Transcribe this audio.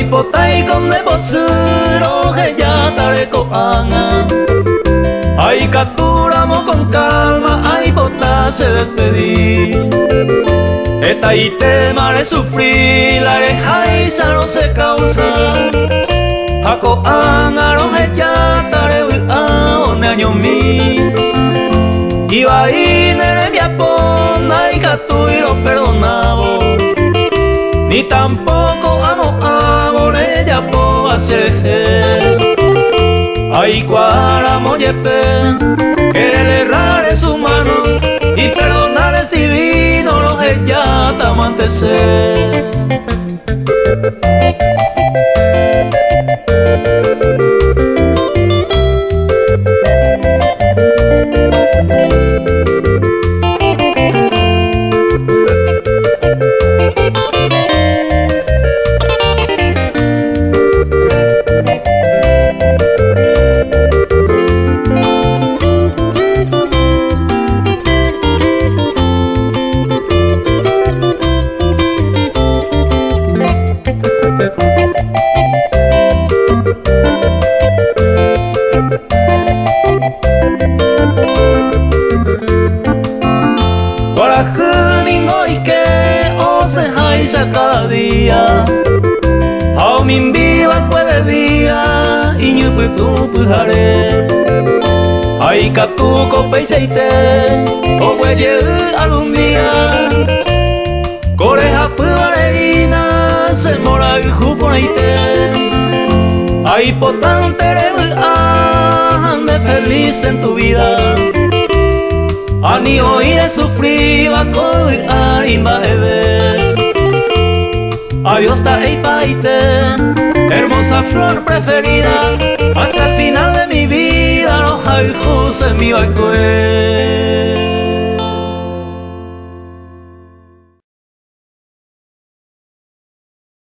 potai con de posuro que ya tareco anga. Ay, capturamos con calma, ay, pota se despedir. Esta y temare sufrir, la rejaisa no se causa. Jaco angaro ya tare a un año mi. Iba ahí nere mi apona y catu y lo perdonabo. Ni tampoco amo ella po hacer. Ay, cuáramo yepe, que el errar es humano y perdonar es divino, lo que ya te amantecer. Cada día Hao min viva puede día y ñu putu pujare. Ay katuko peiseite o hueye algún día. Coreja puareina se mora y juponeite. Ay potante ande feliz en tu vida. Ani oír sufrir va con arima ebe. Adiós ta eipaite, hermosa flor preferida, hasta el final de mi vida, no hay juse mi balcón.